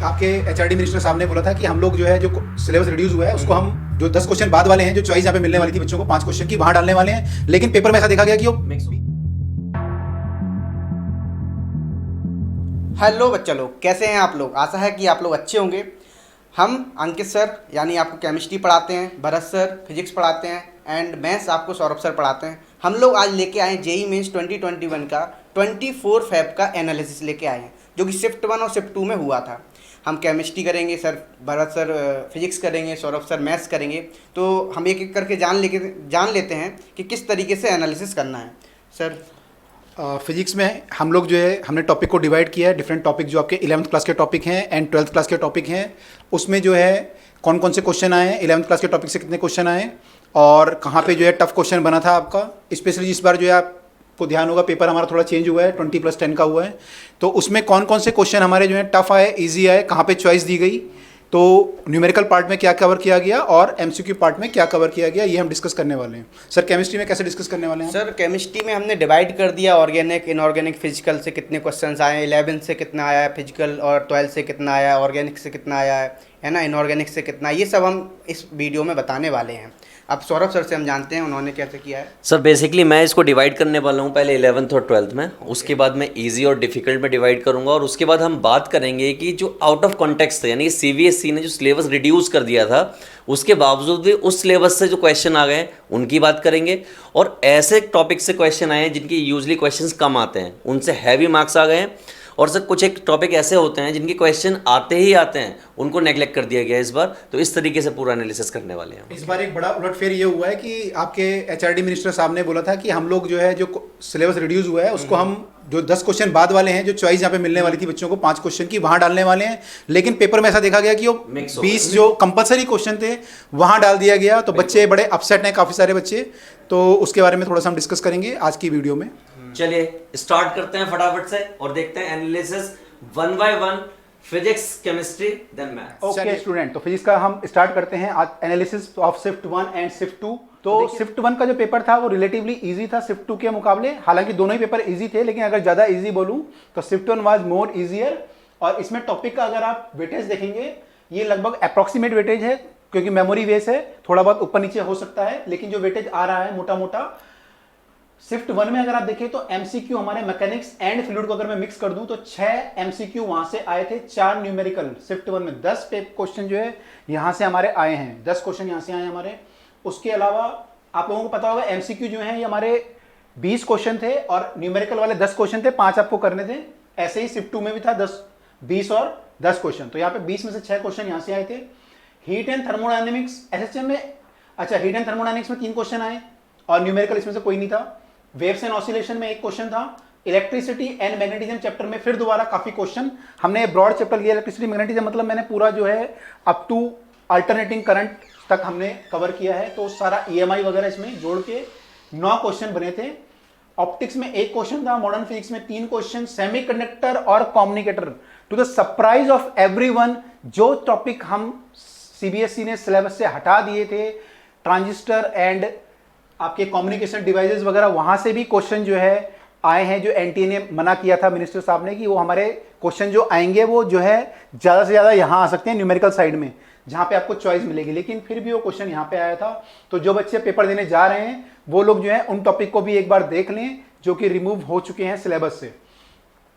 आपके HRD minister साहब ने बोला था कि हम लोग जो है जो सिलेबस रिड्यूस हुआ है उसको हम जो 10 क्वेश्चन बाद वाले हैं जो चॉइस यहाँ पे मिलने वाली थी बच्चों को 5 क्वेश्चन की वहां डालने वाले हैं, लेकिन पेपर में ऐसा देखा गया कि वो हेलो बच्चा लोग, कैसे हैं आप लोग। आशा है कि आप लोग अच्छे होंगे। हम अंकित सर यानी आपको केमिस्ट्री पढ़ाते हैं, भरत सर फिजिक्स पढ़ाते हैं एंड मैथ्स आपको सौरभ सर पढ़ाते हैं। हम लोग आज लेके आए जेई मेंस 2021 का 24 फेब का एनालिसिस लेके आए हैं, जो कि शिफ्ट 1 और शिफ्ट 2 में हुआ था। हम केमिस्ट्री करेंगे, सर भरत सर फिजिक्स करेंगे, सौरभ सर मैथ्स करेंगे। तो हम एक एक करके जान लेते हैं कि किस तरीके से एनालिसिस करना है। सर फिजिक्स में हम लोग जो है हमने टॉपिक को डिवाइड किया है, डिफरेंट टॉपिक जो आपके 11th क्लास के टॉपिक हैं एंड 12th क्लास के टॉपिक हैं। उसमें जो है कौन कौन से क्वेश्चन आए, 11th क्लास के टॉपिक से कितने क्वेश्चन आए और कहाँ पे जो है टफ क्वेश्चन बना था आपका। स्पेशली इस बार जो है आपको ध्यान होगा पेपर हमारा थोड़ा चेंज हुआ है, 20+10 का हुआ है। तो उसमें कौन कौन से क्वेश्चन हमारे जो है टफ आए, ईजी आए, कहाँ पे चॉइस दी गई, तो न्यूमेरिकल पार्ट में क्या कवर किया गया और एमसीक्यू पार्ट में क्या कवर किया गया, ये हम डिस्कस करने वाले हैं। सर केमिस्ट्री में कैसे डिस्कस करने वाले हैं? सर केमिस्ट्री में हमने डिवाइड कर दिया, ऑर्गेनिक इनऑर्गेनिक फिजिकल से कितने क्वेश्चंस आए, 11 से कितना आया है फिजिकल और 12 से कितना आया है, ऑर्गेनिक से कितना आया है ना, इनऑर्गेनिक से कितना, ये सब हम इस वीडियो में बताने वाले हैं। अब सौरभ सर से हम जानते हैं उन्होंने कैसे किया है। सर बेसिकली मैं इसको डिवाइड करने वाला हूँ पहले 11th और 12th में, उसके बाद मैं इजी और डिफिकल्ट में डिवाइड करूँगा और उसके बाद हम बात करेंगे कि जो आउट ऑफ कॉन्टेक्स्ट था, यानी सीबीएसई ने जो सिलेबस रिड्यूस कर दिया था उसके बावजूद भी उस सिलेबस से जो क्वेश्चन आ गए उनकी बात करेंगे। और ऐसे टॉपिक से क्वेश्चन आए हैं जिनकी यूजली क्वेश्चन कम आते हैं, उनसे हैवी मार्क्स आ गए हैं। और सर कुछ एक टॉपिक ऐसे होते हैं जिनके क्वेश्चन आते ही आते हैं, उनको नेग्लेक्ट कर दिया गया इस बार। तो इस तरीके से पूरा एनालिसिस करने वाले हैं। इस बार एक बड़ा उलटफेर ये हुआ है कि आपके एचआरडी मिनिस्टर साहब ने बोला था कि हम लोग जो है जो सिलेबस रिड्यूस हुआ है उसको हम जो 10 क्वेश्चन बाद वाले हैं जो चॉइस यहाँ पे मिलने वाली थी बच्चों को 5 क्वेश्चन की वहां डालने वाले हैं, लेकिन पेपर में ऐसा देखा गया कि वो 20 जो कंपलसरी क्वेश्चन थे वहां डाल दिया गया। तो बच्चे बड़े अपसेट हैं, काफ़ी सारे बच्चे। तो उसके बारे में थोड़ा सा हम डिस्कस करेंगे आज की वीडियो में। चलिए स्टार्ट करते हैं फटाफट से और देखते हैं analysis 1 by 1 physics, chemistry, then maths. Okay student, तो फिजिक्स का हम स्टार्ट करते हैं आज analysis of shift 1 and shift 2। तो शिफ्ट 1 का जो पेपर था वो रिलेटिवली इजी था शिफ्ट 2 के मुकाबले। हालांकि दोनों ही पेपर इजी थे, लेकिन अगर ज़्यादा इजी बोलूँ तो शिफ्ट 1 वाज मोर इजियर। और इसमें टॉपिक का अगर आप वेटेज देखेंगे, ये लगभग अप्रॉक्सीमेट वेटेज है क्योंकि मेमोरी बेस है, थोड़ा बहुत ऊपर नीचे हो सकता है, लेकिन जो वेटेज आ रहा है मोटा मोटा शिफ्ट 1 में अगर आप देखें तो एमसीक्यू हमारे मैकेनिक्स एंड फ्लूइड को अगर मैं मिक्स कर दूं तो 6 एमसीक्यू वहां से आए थे, 4 न्यूमेरिकल। शिफ्ट 1 में 10 क्वेश्चन जो है यहां से हमारे आए हैं, 10 क्वेश्चन यहां से आए हमारे। उसके अलावा आप लोगों को पता होगा एमसीक्यू जो है ये हमारे 20 क्वेश्चन थे और न्यूमेरिकल वाले 10 क्वेश्चन थे, 5 आपको करने थे। ऐसे ही शिफ्ट 2 में भी था 20 और 10 क्वेश्चन। तो यहाँ पे 20 में से 6 क्वेश्चन यहां से आए थे। हीट एंड थर्मोडायनेमिक्स एसएचएम में, अच्छा हीट एंड थर्मोडायनेमिक्स में 3 क्वेश्चन आए और न्यूमेरिकल इसमें से कोई नहीं था। वेव्स एंड ऑसिलेशन में 1 क्वेश्चन था। इलेक्ट्रिसिटी एंड मैग्नेटिज्म चैप्टर में फिर दोबारा काफी क्वेश्चन, हमने ब्रॉड चैप्टर लिया इलेक्ट्रिसिटी मैग्नेटिज्म, मतलब मैंने पूरा जो है अप टू अल्टरनेटिंग करंट तक हमने कवर किया है। तो सारा ईएमआई वगैरह इसमें जोड़ के 9 क्वेश्चन बने थे। ऑप्टिक्स में 1 क्वेश्चन था, मॉडर्न फिजिक्स में 3 क्वेश्चन, सेमीकंडक्टर और communicator. To the surprise of everyone, जो टॉपिक हम सीबीएसई ने सिलेबस से हटा दिए थे, ट्रांजिस्टर एंड आपके कम्युनिकेशन डिवाइसेस वगैरह, वहां से भी क्वेश्चन जो है आए हैं। जो एनटीए ने मना किया था मिनिस्टर साहब ने कि वो हमारे क्वेश्चन जो आएंगे वो जो है ज़्यादा से ज़्यादा यहाँ आ सकते हैं न्यूमेरिकल साइड में, जहाँ पे आपको चॉइस मिलेगी, लेकिन फिर भी वो क्वेश्चन यहाँ पे आया था। तो जो बच्चे पेपर देने जा रहे हैं वो लोग जो है उन टॉपिक को भी एक बार देख लें जो कि रिमूव हो चुके हैं सिलेबस से।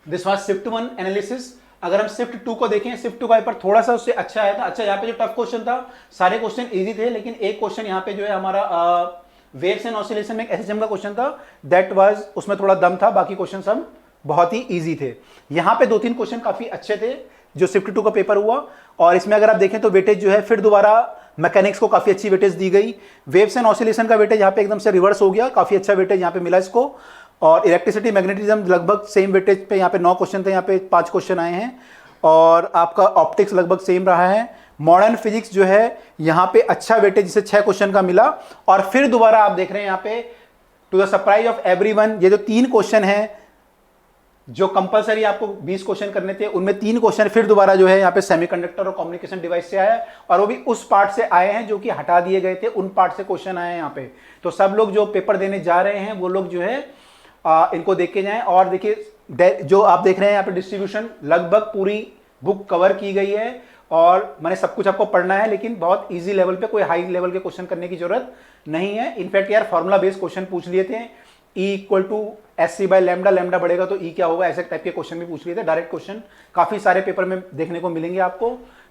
This was shift 1 analysis. अगर हम शिफ्ट 2 को देखें, शिफ्ट 2 का पेपर थोड़ा सा उससे अच्छा आया था। अच्छा, यहाँ पे जो टफ क्वेश्चन था, सारे क्वेश्चन ईजी थे, लेकिन एक क्वेश्चन यहाँ पे जो है हमारा वेव्स एंड ऑसिलेशन में एक एसएचएम का क्वेश्चन था, दैट वाज, उसमें थोड़ा दम था, बाकी क्वेश्चन सब बहुत ही इजी थे। यहाँ पे 2-3 क्वेश्चन काफी अच्छे थे जो शिफ्ट 2 का पेपर हुआ। और इसमें अगर आप देखें तो वेटेज जो है फिर दोबारा मैकेनिक्स को काफी अच्छी वेटेज दी गई। वेव्स एंड ऑसिलेशन का वेटेज यहाँ पे एकदम से रिवर्स हो गया, काफी अच्छा वेटेज यहाँ पे मिला इसको। और इलेक्ट्रिसिटी मैग्नेटिज्म लगभग सेम वेटेज पे, यहाँ पे 9 क्वेश्चन थे, यहाँ पे 5 क्वेश्चन आए हैं। और आपका ऑप्टिक्स लगभग सेम रहा है। मॉडर्न फिजिक्स जो है यहाँ पे अच्छा वेटेज जिसे 6 क्वेश्चन का मिला। और फिर दोबारा आप देख रहे हैं यहाँ पे to the surprise of everyone, ये जो 3 क्वेश्चन हैं जो कंपलसरी आपको 20 क्वेश्चन करने थे, उनमें 3 क्वेश्चन फिर दोबारा जो है यहाँ पे सेमीकंडक्टर और कम्युनिकेशन डिवाइस से आया है, और वो भी उस पार्ट से आए हैं जो कि हटा दिए गए थे, उन पार्ट से क्वेश्चन आए हैं यहाँ पे। तो सब लोग जो पेपर देने जा रहे हैं वो लोग जो है इनको देख के जाएं। और देखिए जो आप देख रहे हैं यहाँ पे डिस्ट्रीब्यूशन लगभग पूरी बुक कवर की गई है और मैंने सब कुछ आपको पढ़ना है, लेकिन बहुत इजी लेवल पे, कोई हाई लेवल के क्वेश्चन करने की जरूरत नहीं है। इनफैक्ट यार फॉर्मूला बेस्ड क्वेश्चन पूछ लिए थे, E equal to SC by lambda, lambda बढ़ेगा तो E क्या होगा, ऐसे टाइप के क्वेश्चन भी पूछ लिए थे। डायरेक्ट क्वेश्चन काफी सारे पेपर में देखने को मिलेंगे आपको,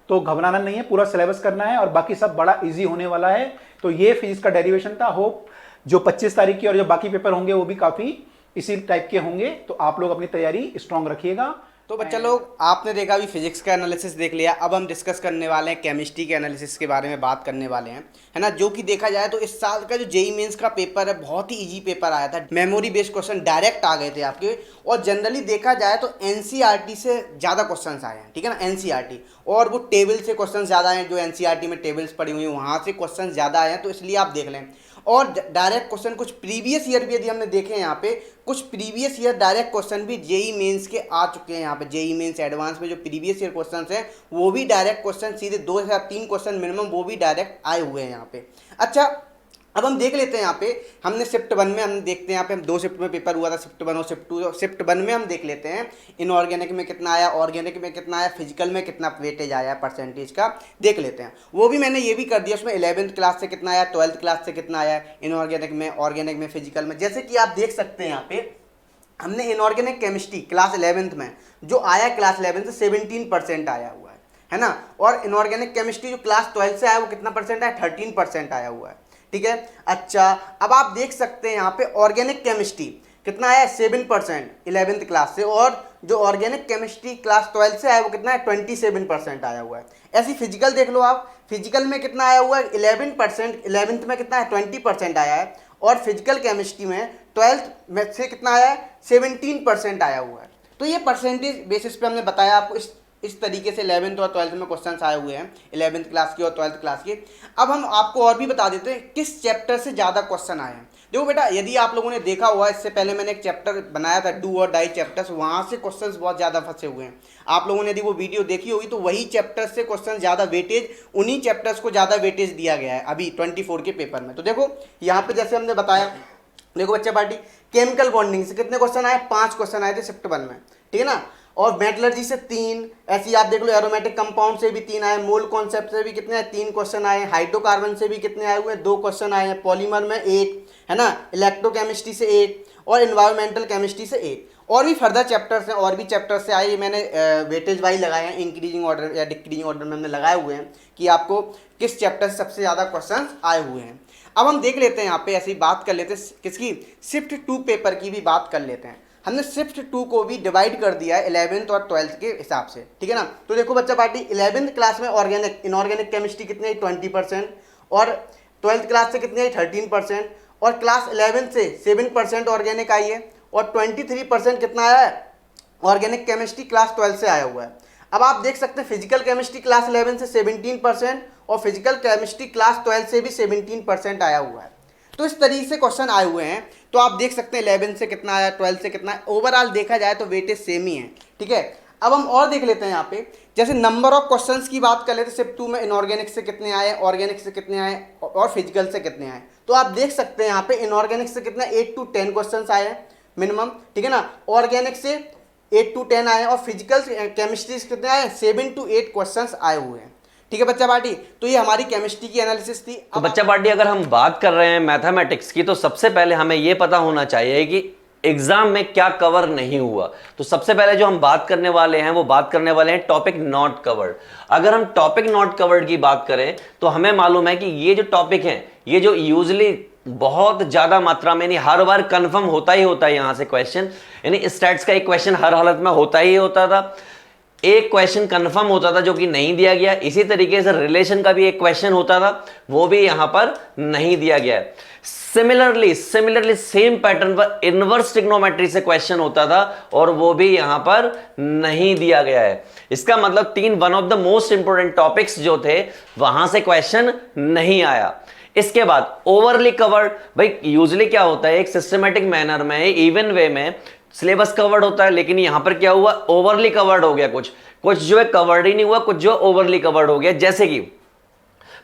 तो घबराना नहीं है, पूरा सिलेबस करना है और बाकी सब बड़ा इजी होने वाला है। तो ये फिजिक्स का डेरिवेशन था। होप जो 25 तारीख की और जो बाकी पेपर होंगे वो भी काफी इसी टाइप के होंगे, तो आप लोग अपनी तैयारी स्ट्रांग रखिएगा। तो बच्चा लोग, आपने देखा अभी फिजिक्स का एनालिसिस देख लिया, अब हम डिस्कस करने वाले हैं केमिस्ट्री के एनालिसिस के बारे में बात करने वाले हैं, है ना। जो कि देखा जाए तो इस साल का जो जेईई मेंस का पेपर है बहुत ही इजी पेपर आया था, मेमोरी बेस्ड क्वेश्चन डायरेक्ट आ गए थे आपके, और जनरली देखा जाए तो एनसीईआरटी से ज़्यादा क्वेश्चन आए हैं, ठीक है ना, एनसीईआरटी, और वो टेबल से क्वेश्चन ज़्यादा हैं, जो एनसीईआरटी में टेबल्स पड़ी हुई हैं वहाँ से क्वेश्चन ज़्यादा आए हैं, तो इसलिए आप देख लें। और डायरेक्ट क्वेश्चन कुछ प्रीवियस ईयर भी यदि हमने देखे हैं यहाँ पे, कुछ प्रीवियस ईयर डायरेक्ट क्वेश्चन भी जेईई मेंस के आ चुके हैं यहाँ पे। जेईई मेंस एडवांस में जो प्रीवियस ईयर क्वेश्चंस हैं वो भी डायरेक्ट क्वेश्चन, सीधे 2 या 3 क्वेश्चन मिनिमम, वो भी डायरेक्ट आए हुए हैं यहाँ पे। अच्छा, अब हम देख लेते हैं यहाँ पे, हमने शिफ्ट 1 में हम देखते हैं, यहाँ पे हम 2 शिफ्ट में पेपर हुआ था, शिफ्ट 1 और शिफ्ट 2। शिफ्ट 1 में हम देख लेते हैं इनऑर्गेनिक में कितना आया, ऑर्गेनिक में कितना आया, फिजिकल में कितना वेटेज आया परसेंटेज का, देख लेते हैं। वो भी मैंने ये भी कर दिया, उसमें 11th क्लास से कितना आया, 12th क्लास से कितना आया इनऑर्गेनिक में, ऑर्गेनिक में, फिजिकल में। जैसे कि आप देख सकते हैं यहाँ पे, हमने इनऑर्गेनिक केमिस्ट्री क्लास 11th में जो आया, क्लास 11 से 17% आया हुआ है ना। और इनऑर्गेनिक केमिस्ट्री जो क्लास 12 से आया वो कितना परसेंट आया, 13% आया हुआ है, ठीक है। अच्छा, अब आप देख सकते हैं यहाँ पे ऑर्गेनिक केमिस्ट्री कितना आया, 7% 11th क्लास से, और जो ऑर्गेनिक केमिस्ट्री क्लास 12 से आया वो कितना है, 27% आया हुआ है। ऐसी फिजिकल देख लो आप, फिजिकल में कितना आया हुआ है, 11%, 11th में कितना है, 20% आया है, और फिजिकल केमिस्ट्री में 12th में से कितना आया है, 17% आया हुआ है। तो ये परसेंटेज बेसिस पे हमने बताया आपको, इस तरीके से 11th और 12th में क्वेश्चंस आए हुए हैं, 11th क्लास की और 12th क्लास की। अब हम आपको और भी बता देते हैं किस चैप्टर से ज़्यादा क्वेश्चन आए हैं। देखो बेटा, यदि आप लोगों ने देखा हुआ, इससे पहले मैंने एक चैप्टर बनाया था, डू और डाई चैप्टर्स, वहाँ से क्वेश्चंस बहुत ज़्यादा फंसे हुए हैं। आप लोगों ने यदि वो वीडियो देखी होगी तो वही चैप्टर से क्वेश्चन ज़्यादा वेटेज, उन्हीं चैप्टर्स को ज़्यादा वेटेज दिया गया है अभी 24 के पेपर में। तो देखो यहाँ पर जैसे हमने बताया, देखो बच्चा पार्टी, केमिकल बॉन्डिंग से कितने क्वेश्चन आए, 5 क्वेश्चन आए थे शिफ्ट 1 में, ठीक है ना। और मेटलर्जी से 3, ऐसी आप देख लो, एरोमेटिक कंपाउंड से भी 3 आए, मोल कॉन्सेप्ट से भी कितने आए, 3 क्वेश्चन आए, हाइड्रोकार्बन से भी कितने आए हुए हैं, 2 क्वेश्चन आए हैं, पॉलीमर में 1, है ना, इलेक्ट्रोकेमिस्ट्री से 1, और इन्वायरमेंटल केमिस्ट्री से 1। और भी फर्दर चैप्टर्स हैं, और भी चैप्टर्स से आए, ये मैंने वेटेज वाइज लगाए हैं, इंक्रीजिंग ऑर्डर या डिक्रीजिंग ऑर्डर में हमने लगाए हुए हैं कि आपको किस चैप्टर से सबसे ज़्यादा क्वेश्चन आए हुए हैं। अब हम देख लेते हैं यहाँ पे, ऐसी बात कर लेते हैं किसकी, शिफ्ट 2 पेपर की भी बात कर लेते हैं। हमने शिफ्ट 2 को भी डिवाइड कर दिया है 11th और 12th के हिसाब से, ठीक है ना। तो देखो बच्चा पार्टी, 11th क्लास में ऑर्गेनिक, इनऑर्गेनिक केमिस्ट्री कितनी आई, 20%, और 12th क्लास से कितनी आई, 13%, और क्लास 11 से 7% ऑर्गेनिक आई है, और 23% कितना आया है, ऑर्गेनिक केमिस्ट्री क्लास 12 से आया हुआ है। अब आप देख सकते हैं फिजिकल केमिस्ट्री क्लास 11 से 17%, और फिजिकल केमिस्ट्री क्लास 12 से भी 17% आया हुआ है। तो इस तरीके से क्वेश्चन आए हुए हैं। तो आप देख सकते हैं 11 से कितना आया, 12 से कितना है, ओवरऑल देखा जाए तो वेटेज सेम ही है, ठीक है। अब हम और देख लेते हैं यहाँ पे, जैसे नंबर ऑफ क्वेश्चंस की बात कर लेते हैं, शिफ्ट 2 में इनऑर्गेनिक से कितने आए, ऑर्गेनिक से कितने आए, और फिजिकल से कितने आए। तो आप देख सकते हैं यहाँ पे इनऑर्गेनिक से कितना 8 to 10 क्वेश्चन आए हैं मिनिमम, ठीक है ना। ऑर्गेनिक से 8 to 10 आए, और फिजिकल केमिस्ट्री से कितने आए, 7 to 8 क्वेश्चन आए हुए हैं, ठीक है बच्चा पार्टी। तो ये हमारी केमिस्ट्री की एनालिसिस थी। तो बच्चा पार्टी, अगर हम बात कर रहे हैं मैथमेटिक्स की, तो सबसे पहले हमें ये पता होना चाहिए कि एग्जाम में क्या कवर नहीं हुआ। तो सबसे पहले जो हम बात करने वाले हैं वो बात करने वाले हैं टॉपिक नॉट कवर्ड। अगर हम टॉपिक नॉट कवर्ड की बात करें तो हमें मालूम है कि ये जो टॉपिक हैं, ये जो यूजली बहुत ज्यादा मात्रा में, नहीं हर बार कंफर्म होता ही होता है यहां से क्वेश्चन, यानी स्टैट्स का एक क्वेश्चन हर हालत में होता ही होता था, एक क्वेश्चन कंफर्म होता था जो कि नहीं दिया गया। इसी तरीके से रिलेशन का भी एक क्वेश्चन होता था, वो भी यहां पर नहीं दिया गया है। सिमिलरली सेम पैटर्न पर इनवर्स ट्रिग्नोमेट्री से क्वेश्चन होता था, और वो भी यहां पर नहीं दिया गया है। इसका मतलब 3 one of the most important topics जो थे वहां से क्वेश्चन नहीं आया। इसके बाद ओवरली कवर्ड, भाई यूजुअली क्या होता है, एक सिस्टमेटिक मैनर में, इवन वे में सिलेबस कवर्ड होता है, लेकिन यहां पर क्या हुआ, ओवरली कवर्ड हो गया। कुछ जो है कवर्ड ही नहीं हुआ, कुछ जो ओवरली कवर्ड हो गया। जैसे कि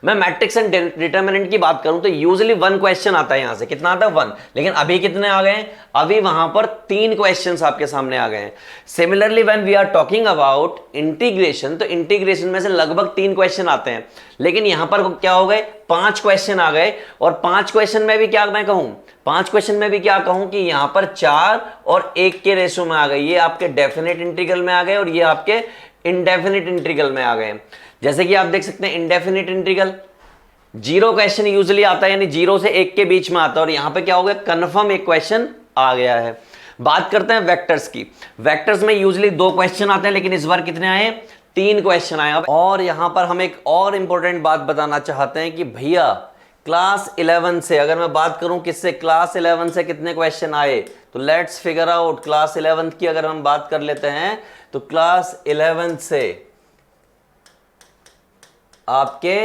मैं मैट्रिक्स एंड डिटर्मिनेंट की बात करूं तो यूजुअली 1 क्वेश्चन आता है यहां से, कितना आता है 1, लेकिन अभी कितने आ गए हैं, अभी वहां पर 3 क्वेश्चंस आपके सामने आ गए हैं। Similarly when we are talking about integration, तो इंटीग्रेशन में से लगभग 3 क्वेश्चन आते हैं, लेकिन यहां पर क्या हो गए, 5 क्वेश्चन आ गए। और 5 क्वेश्चन में भी क्या मैं कहूं, 5 क्वेश्चन में भी क्या कहूं कि यहां पर 4 और 1 के रेशो में आ गए, ये आपके डेफिनेट इंटीग्रल में आ गए और ये आपके इंडेफिनिट इंटीग्रल में आ गए। जैसे कि आप देख सकते हैं इंडेफिनिट इंटीग्रल 0 क्वेश्चन यूजुअली आता है, यानी 0 से 1 के बीच में आता है, और यहां पे क्या हो गया, कंफर्म 1 क्वेश्चन आ गया है। बात करते हैं वेक्टर्स की। वेक्टर्स में यूजुअली 2 क्वेश्चन आते हैं, लेकिन इस बार कितने आए, 3 क्वेश्चन आए। और यहां पर हम एक और इंपॉर्टेंट बात बताना चाहते हैं कि भैया क्लास 11 से अगर मैं बात करूं, किससे, क्लास 11 से कितने क्वेश्चन आए, तो लेट्स फिगर आउट। क्लास 11 की अगर हम बात कर लेते हैं तो क्लास 11 से आपके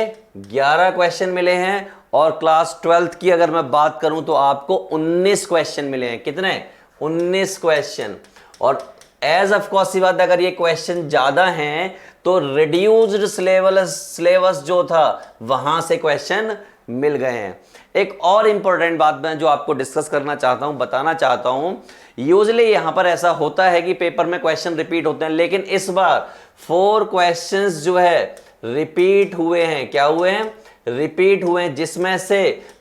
11 क्वेश्चन मिले हैं, और क्लास 12 की अगर मैं बात करूं तो आपको 19 क्वेश्चन मिले हैं। कितने, 19 क्वेश्चन। और एज ऑफ कोर्स सी बात, अगर ये क्वेश्चन ज्यादा हैं तो रिड्यूस्ड सिलेबस जो था वहां से क्वेश्चन मिल गए हैं। एक और इंपॉर्टेंट बात मैं जो आपको डिस्कस करना चाहता हूं, बताना चाहता हूं, यूजुअली यहां पर ऐसा होता है कि पेपर में क्वेश्चन रिपीट होते हैं, लेकिन इस बार 4 क्वेश्चंस जो है रिपीट हुए हैं। क्या हुए हैं, रिपीट हुए हैं, जिसमें से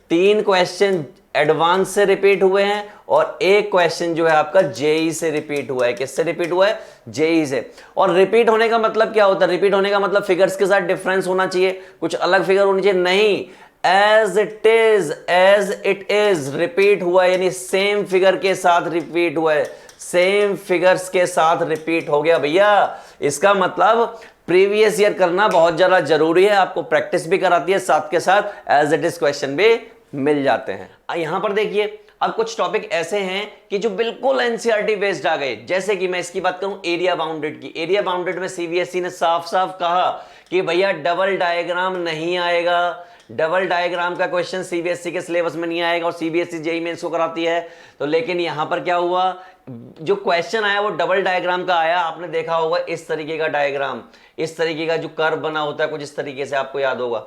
3 क्वेश्चन एडवांस से रिपीट हुए हैं और 1 क्वेश्चन जो है आपका जेई से रिपीट हुआ है। किससे रिपीट हुआ है, जेई से। और रिपीट होने का मतलब क्या होता है, रिपीट होने का मतलब फिगर्स के साथ डिफरेंस होना चाहिए, कुछ अलग फिगर होनी चाहिए, नहीं, एज इट इज रिपीट हुआ है, यानी सेम फिगर के साथ रिपीट हुआ है, सेम फिगर्स के साथ रिपीट हो गया भैया। इसका मतलब प्रीवियस ईयर करना बहुत ज्यादा जरूरी है, आपको प्रैक्टिस भी कराती है, साथ के साथ एज इट इज क्वेश्चन भी मिल जाते हैं। यहां पर देखिए अब कुछ टॉपिक ऐसे हैं कि जो बिल्कुल एनसीईआरटी बेस्ड आ गए। जैसे कि मैं इसकी बात करूं एरिया बाउंडेड की, एरिया बाउंडेड में सीबीएसई ने साफ साफ कहा कि भैया डबल डायग्राम नहीं आएगा, डबल डायग्राम का क्वेश्चन सीबीएसई के सिलेबस में नहीं आएगा, और सीबीएसई जेईई मेंस को कराती है। तो लेकिन यहां पर क्या हुआ, जो क्वेश्चन आया वो डबल डायग्राम का आया। आपने देखा होगा इस तरीके का डायग्राम, इस तरीके का जो कर्व बना होता है कुछ इस तरीके से, आपको याद होगा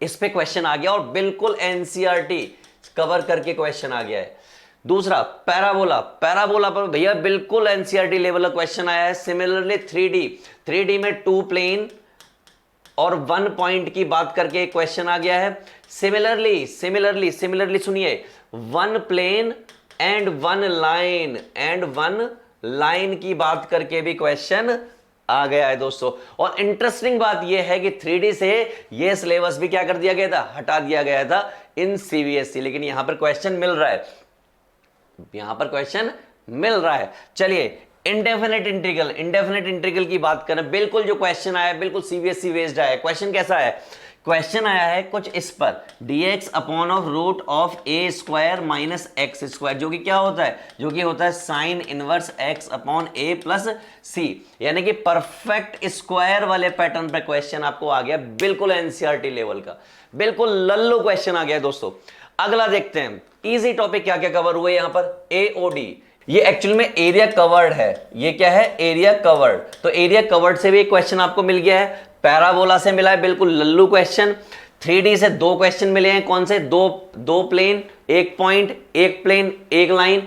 इस पे क्वेश्चन आ गया और बिल्कुल एनसीईआरटी कवर करके क्वेश्चन आ गया है। दूसरा पैराबोला, पैराबोला पर भैया बिल्कुल एनसीईआरटी लेवल का क्वेश्चन आया है। सिमिलरली 3D में 2 प्लेन और 1 पॉइंट की बात करके एक क्वेश्चन आ गया है। सिमिलरली सुनिए, 1 प्लेन एंड 1 लाइन की बात करके भी क्वेश्चन आ गया है दोस्तों। और इंटरेस्टिंग बात यह है कि 3D से यह सिलेबस भी क्या कर दिया गया था, हटा दिया गया था इन सीबीएसई, लेकिन यहां पर क्वेश्चन मिल रहा है, यहां पर क्वेश्चन मिल रहा है। चलिए इंडेफिनिट इंटीग्रल की बात करें, बिल्कुल जो क्वेश्चन आया बिल्कुल सीबीएसई बेस्ड आया। क्वेश्चन कैसा है, क्वेश्चन आया है कुछ इस पर, dx upon of root of a square minus x square, जो कि क्या होता है, जो कि होता है sine inverse x upon a plus c, यानी कि परफेक्ट स्क्वायर वाले पैटर्न पे क्वेश्चन आपको आ गया, बिल्कुल एनसीईआरटी लेवल का, बिल्कुल लल्लू क्वेश्चन आ गया दोस्तों। अगला देखते हैं इजी टॉपिक क्या क्या कवर हुए यहां पर, एओडी, ये एक्चुअल में एरिया कवर्ड है, ये क्या है, एरिया कवर्ड। तो एरिया कवर्ड से भी एक क्वेश्चन आपको मिल गया है, पैराबोला से मिला है बिल्कुल लल्लू क्वेश्चन, 3D से 2 क्वेश्चन मिले हैं, कौन से, दो plane, 1 point, 1 plane, 1 line.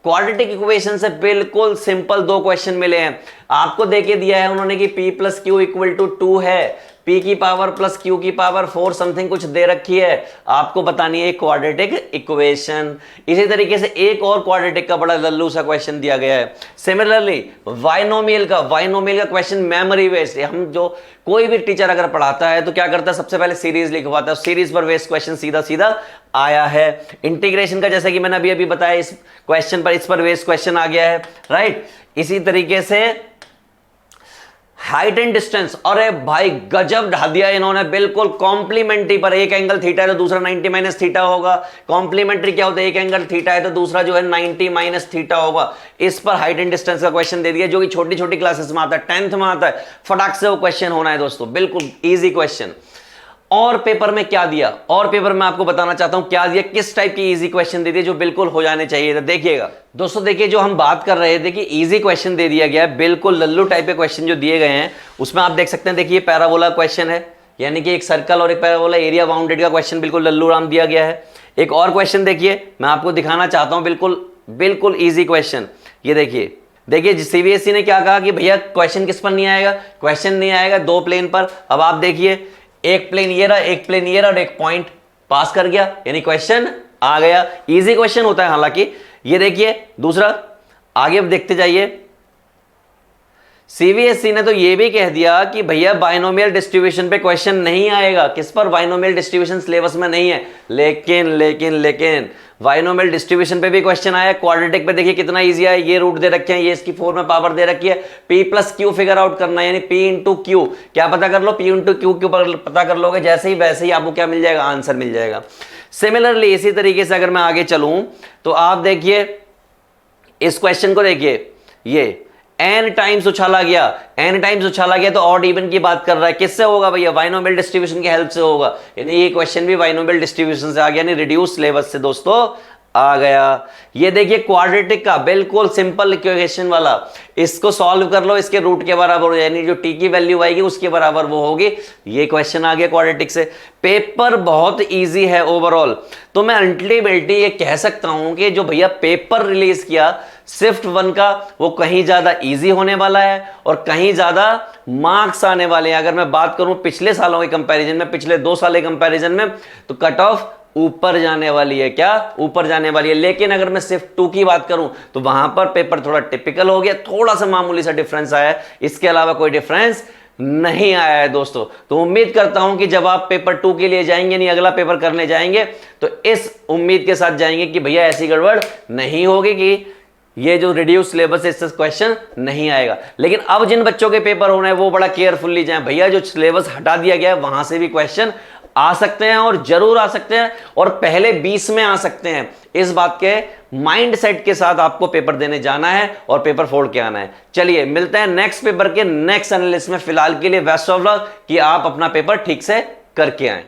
Quadratic equation से बिल्कुल सिंपल 2 क्वेश्चन मिले हैं, आपको देके दिया है उन्होंने कि p plus q equal to 2 है, p की पावर प्लस q की पावर 4 समथिंग कुछ दे रखी है, आपको बतानी है क्वाड्रेटिक इक्वेशन। इसी तरीके से एक और क्वाड्रेटिक का बड़ा लल्लू सा क्वेश्चन दिया गया है। सिमिलरली वाइनोमियल का क्वेश्चन मेमोरी बेस्ड, हम जो कोई भी टीचर अगर पढ़ाता है तो क्या करता है, सबसे पहले सीरीज लिखवाता है, सीरीज पर बेस्ड क्वेश्चन सीधा सीधा आया है। इंटीग्रेशन का जैसे कि मैंने अभी बताया, इस क्वेश्चन पर, इस पर बेस्ड क्वेश्चन आ गया है, राइट। इसी तरीके से हाइट एंड डिस्टेंस, अरे भाई गजब ढा दिया इन्होंने, बिल्कुल कॉम्प्लीमेंट्री पर, एक एंगल थीटा है तो दूसरा 90 माइनस थीटा होगा। कॉम्प्लीमेंट्री क्या होता है, एक एंगल थीटा है तो दूसरा जो है 90 माइनस थीटा होगा। इस पर हाइट एंड डिस्टेंस का क्वेश्चन दे दिया, जो कि छोटी छोटी क्लासेस में आता है, 10th में आता है, फटाक से वो क्वेश्चन होना है दोस्तों, बिल्कुल इजी क्वेश्चन। और पेपर में क्या दिया, और पेपर में आपको बताना चाहता हूं क्या दिया, किस टाइप की इजी क्वेश्चन दे दिए जो बिल्कुल हो जाने चाहिए। तो देखिएगा दोस्तों, देखिए जो हम बात कर रहे थे कि इजी क्वेश्चन दे दिया गया है, बिल्कुल लल्लू टाइप के क्वेश्चन जो दिए गए हैं उसमें आप देख सकते हैं, देखिए पैराबोला क्वेश्चन है, यानी कि एक सर्कल और एक पैराबोला, एरिया बाउंडेड का क्वेश्चन बिल्कुल लल्लू राम दिया गया है। एक और क्वेश्चन देखिए, मैं आपको दिखाना चाहता हूं, बिल्कुल इजी क्वेश्चन। ये देखिए सीबीएसई ने क्या कहा कि भैया क्वेश्चन किस पर नहीं आएगा, क्वेश्चन नहीं आएगा दो प्लेन पर। अब आप देखिए, एक प्लेन ये रहा, एक प्लेन ये रहा और एक पॉइंट पास कर गया, यानी क्वेश्चन आ गया। इजी क्वेश्चन होता है हालांकि। ये देखिए दूसरा, आगे अब देखते जाइए। सीबीएसई ने तो ये भी कह दिया कि भैया बाइनोमियल डिस्ट्रीब्यूशन पे क्वेश्चन नहीं आएगा। किस पर? बाइनोमियल डिस्ट्रीब्यूशन सिलेबस में नहीं है। लेकिन बाइनोमियल डिस्ट्रीब्यूशन पे भी क्वेश्चन आया। क्वाड्रेटिक पे देखिए कितना इजी है। ये रूट दे रखे हैं, ये इसकी 4 में पावर दे रखी है। P plus Q figure out करना है, यानी P इंटू क्यू। क्या पता कर लो? P इंटू क्यू पता कर लोगे जैसे ही, वैसे ही आपको क्या मिल जाएगा? आंसर मिल जाएगा। सिमिलरली इसी तरीके से अगर मैं आगे चलूं तो आप देखिए इस क्वेश्चन को देखिए, ये n टाइम्स उछाला गया तो ऑड इवन की बात कर रहा है। किससे होगा भैया? बाइनोमियल डिस्ट्रीब्यूशन की हेल्प से होगा। यानी ये क्वेश्चन भी बाइनोमियल डिस्ट्रीब्यूशन से आ गया, यानी रिड्यूस सिलेबस से दोस्तों आ गया। ये देखिए क्वाड्रेटिक का बिल्कुल सिंपल इक्वेशन वाला, इसको सॉल्व कर लो, इसके रूट के बराबर हो, यानी जो t की वैल्यू आएगी उसके बराबर वो होगी। ये क्वेश्चन आ गया क्वाड्रेटिक से। पेपर बहुत इजी है ओवरऑल। तो मैं अल्टीमेटली ये कह सकता हूं कि जो भैया पेपर रिलीज किया शिफ्ट 1 का, वो कहीं ज्यादा इजी होने वाला है और कहीं ज्यादा मार्क्स आने वाले हैं। अगर मैं बात करूं पिछले सालों के कंपैरिजन में, पिछले 2 साल के कंपैरिजन में, तो कट ऑफ ऊपर जाने वाली है। क्या? ऊपर जाने वाली है। लेकिन अगर मैं शिफ्ट 2 की बात करूं तो वहां पर पेपर थोड़ा टिपिकल हो गया, थोड़ा सा मामूली सा डिफरेंस आया है, इसके अलावा कोई डिफरेंस नहीं आया है दोस्तों। तो उम्मीद करता हूं कि जब आप पेपर 2 के लिए जाएंगे, नहीं अगला पेपर करने जाएंगे, तो इस उम्मीद के साथ जाएंगे कि भैया ऐसी गड़बड़ नहीं होगी कि ये जो रिड्यूस सिलेबस है इससे क्वेश्चन नहीं आएगा। लेकिन अब जिन बच्चों के पेपर हो रहे हैं वो बड़ा केयरफुल्ली जाएं। भैया जो सिलेबस हटा दिया गया है वहां से भी क्वेश्चन आ सकते हैं और जरूर आ सकते हैं, और पहले 20 में आ सकते हैं। इस बात के माइंड सेट के साथ आपको पेपर देने जाना है और पेपर फोड़ के आना है। चलिए मिलते हैं नेक्स्ट पेपर के नेक्स्ट एनालिसिस में। फिलहाल के लिए बेस्ट ऑफ लक कि आप अपना पेपर ठीक से करके आएं।